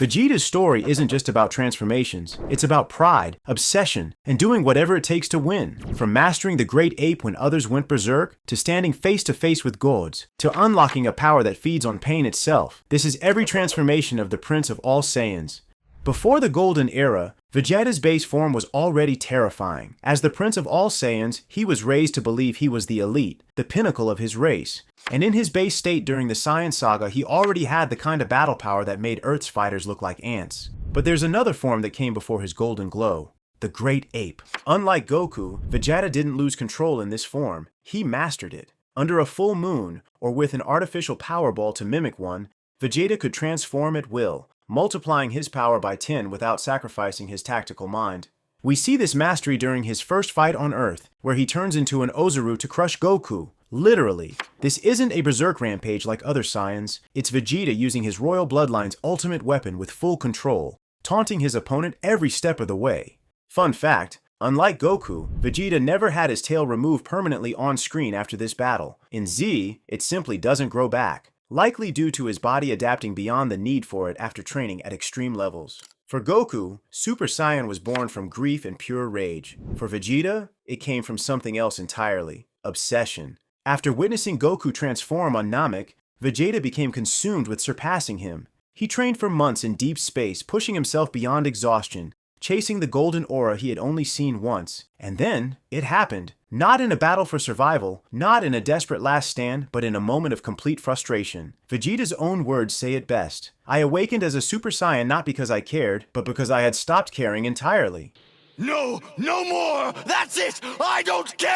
Vegeta's story isn't just about transformations, it's about pride, obsession, and doing whatever it takes to win. From mastering the Great Ape when others went berserk, to standing face to face with gods, to unlocking a power that feeds on pain itself. This is every transformation of the Prince of all Saiyans. Before the Golden Era, Vegeta's base form was already terrifying. As the Prince of all Saiyans, he was raised to believe he was the elite, the pinnacle of his race. And in his base state during the Saiyan Saga, he already had the kind of battle power that made Earth's fighters look like ants. But there's another form that came before his golden glow. The Great Ape. Unlike Goku, Vegeta didn't lose control in this form. He mastered it. Under a full moon, or with an artificial power ball to mimic one, Vegeta could transform at will, multiplying his power by 10 without sacrificing his tactical mind. We see this mastery during his first fight on Earth, where he turns into an Ozaru to crush Goku. Literally. This isn't a berserk rampage like other Saiyans, it's Vegeta using his royal bloodline's ultimate weapon with full control, taunting his opponent every step of the way. Fun fact, unlike Goku, Vegeta never had his tail removed permanently on screen after this battle. In Z, it simply doesn't grow back, likely due to his body adapting beyond the need for it after training at extreme levels. For Goku, Super Saiyan was born from grief and pure rage. For Vegeta, it came from something else entirely, obsession. After witnessing Goku transform on Namek, Vegeta became consumed with surpassing him. He trained for months in deep space, pushing himself beyond exhaustion, chasing the golden aura he had only seen once. And then, it happened. Not in a battle for survival, not in a desperate last stand, but in a moment of complete frustration. Vegeta's own words say it best. I awakened as a Super Saiyan not because I cared, but because I had stopped caring entirely. No, no more! That's it! I don't care!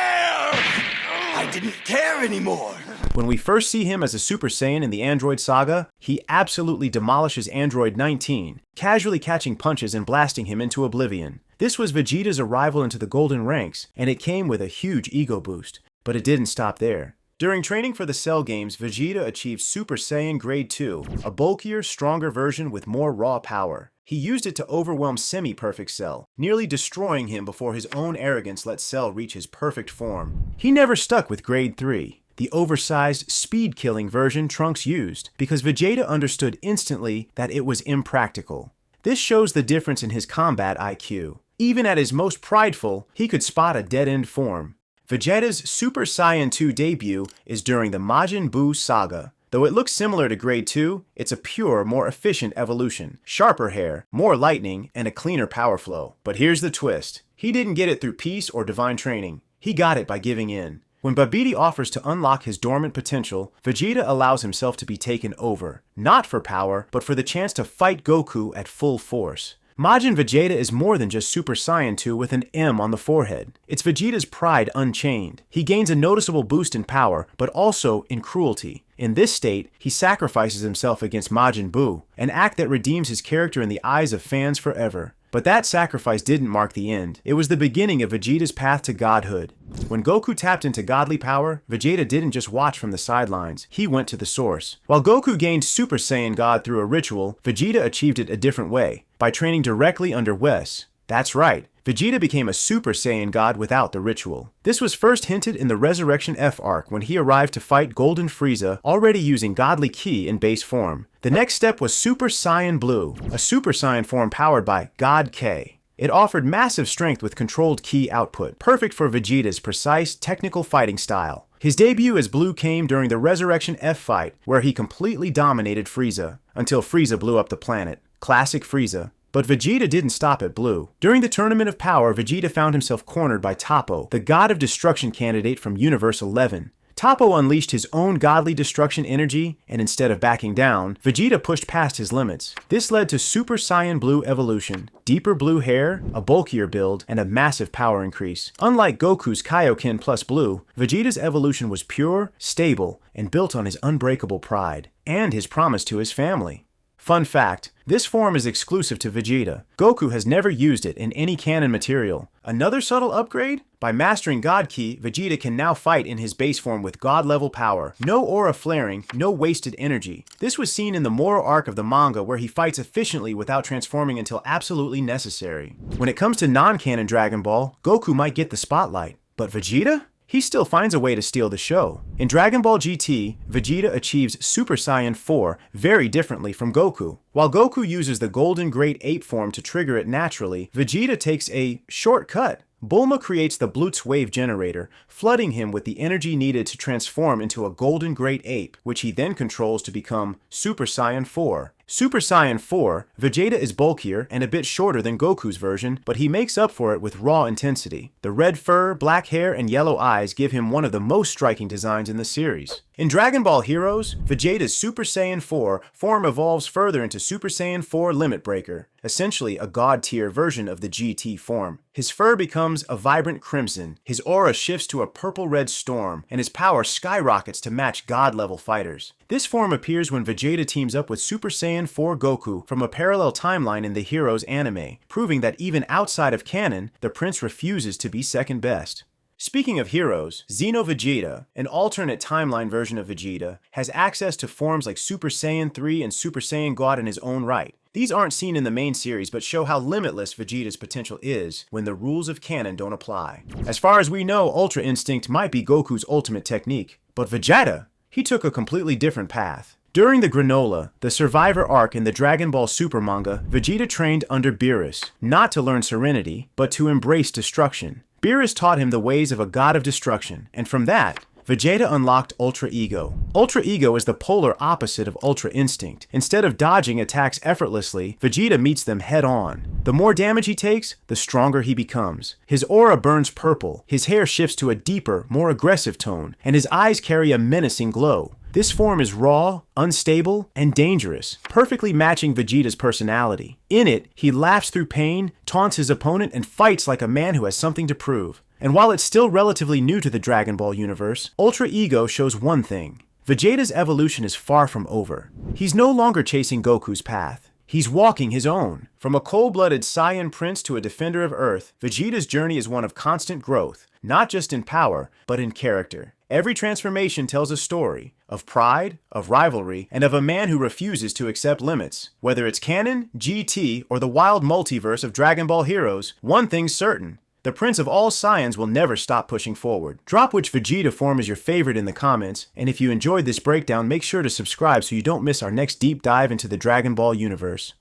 I didn't care anymore! When we first see him as a Super Saiyan in the Android Saga, he absolutely demolishes Android 19, casually catching punches and blasting him into oblivion. This was Vegeta's arrival into the Golden Ranks, and it came with a huge ego boost. But it didn't stop there. During training for the Cell games, Vegeta achieved Super Saiyan Grade 2, a bulkier, stronger version with more raw power. He used it to overwhelm semi-perfect Cell, nearly destroying him before his own arrogance let Cell reach his perfect form. He never stuck with Grade 3, the oversized, speed-killing version Trunks used, because Vegeta understood instantly that it was impractical. This shows the difference in his combat IQ. Even at his most prideful, he could spot a dead-end form. Vegeta's Super Saiyan 2 debut is during the Majin Buu saga. Though it looks similar to Grade 2, it's a pure, more efficient evolution. Sharper hair, more lightning, and a cleaner power flow. But here's the twist. He didn't get it through peace or divine training. He got it by giving in. When Babidi offers to unlock his dormant potential, Vegeta allows himself to be taken over. Not for power, but for the chance to fight Goku at full force. Majin Vegeta is more than just Super Saiyan 2 with an M on the forehead. It's Vegeta's pride unchained. He gains a noticeable boost in power, but also in cruelty. In this state, he sacrifices himself against Majin Buu, an act that redeems his character in the eyes of fans forever. But that sacrifice didn't mark the end. It was the beginning of Vegeta's path to godhood. When Goku tapped into godly power, Vegeta didn't just watch from the sidelines. He went to the source. While Goku gained Super Saiyan God through a ritual, Vegeta achieved it a different way, by training directly under Whis. That's right. Vegeta became a Super Saiyan God without the ritual. This was first hinted in the Resurrection F arc when he arrived to fight Golden Frieza, already using godly ki in base form. The next step was Super Saiyan Blue, a Super Saiyan form powered by God K. It offered massive strength with controlled ki output, perfect for Vegeta's precise, technical fighting style. His debut as Blue came during the Resurrection F fight, where he completely dominated Frieza, until Frieza blew up the planet. Classic Frieza. But Vegeta didn't stop at Blue. During the Tournament of Power, Vegeta found himself cornered by Toppo, the God of Destruction candidate from Universe 11. Toppo unleashed his own godly destruction energy, and instead of backing down, Vegeta pushed past his limits. This led to Super Saiyan Blue evolution, deeper blue hair, a bulkier build, and a massive power increase. Unlike Goku's Kaioken plus Blue, Vegeta's evolution was pure, stable, and built on his unbreakable pride, and his promise to his family. Fun fact, this form is exclusive to Vegeta. Goku has never used it in any canon material. Another subtle upgrade? By mastering God Ki, Vegeta can now fight in his base form with God-level power. No aura flaring, no wasted energy. This was seen in the moral arc of the manga where he fights efficiently without transforming until absolutely necessary. When it comes to non-canon Dragon Ball, Goku might get the spotlight. But Vegeta? he still finds a way to steal the show. In Dragon Ball GT, Vegeta achieves Super Saiyan 4 very differently from Goku. While Goku uses the Golden Great Ape form to trigger it naturally, Vegeta takes a shortcut. Bulma creates the Blutz wave generator, flooding him with the energy needed to transform into a Golden Great Ape, which he then controls to become Super Saiyan 4. Super Saiyan 4, Vegeta is bulkier and a bit shorter than Goku's version, but he makes up for it with raw intensity. The red fur, black hair, and yellow eyes give him one of the most striking designs in the series. In Dragon Ball Heroes, Vegeta's Super Saiyan 4 form evolves further into Super Saiyan 4 Limit Breaker, essentially a god-tier version of the GT form. His fur becomes a vibrant crimson, his aura shifts to a purple-red storm, and his power skyrockets to match god-level fighters. This form appears when Vegeta teams up with Super Saiyan 4 Goku from a parallel timeline in the Heroes anime, proving that even outside of canon, the prince refuses to be second best. Speaking of heroes, Xeno Vegeta, an alternate timeline version of Vegeta, has access to forms like Super Saiyan 3 and Super Saiyan God in his own right. These aren't seen in the main series, but show how limitless Vegeta's potential is when the rules of canon don't apply. As far as we know, Ultra Instinct might be Goku's ultimate technique, but Vegeta, he took a completely different path. During the Granola, the Survivor arc in the Dragon Ball Super manga, Vegeta trained under Beerus, not to learn serenity, but to embrace destruction. Beerus taught him the ways of a god of destruction, and from that, Vegeta unlocked Ultra Ego. Ultra Ego is the polar opposite of Ultra Instinct. Instead of dodging attacks effortlessly, Vegeta meets them head-on. The more damage he takes, the stronger he becomes. His aura burns purple, his hair shifts to a deeper, more aggressive tone, and his eyes carry a menacing glow. This form is raw, unstable, and dangerous, perfectly matching Vegeta's personality. In it, he laughs through pain, taunts his opponent, and fights like a man who has something to prove. And while it's still relatively new to the Dragon Ball universe, Ultra Ego shows one thing. Vegeta's evolution is far from over. He's no longer chasing Goku's path. He's walking his own. From a cold-blooded Saiyan prince to a defender of Earth, Vegeta's journey is one of constant growth, not just in power, but in character. Every transformation tells a story of pride, of rivalry, and of a man who refuses to accept limits. Whether it's canon, GT, or the wild multiverse of Dragon Ball Heroes, one thing's certain. The Prince of all Saiyans will never stop pushing forward. Drop which Vegeta form is your favorite in the comments, and if you enjoyed this breakdown, make sure to subscribe so you don't miss our next deep dive into the Dragon Ball universe.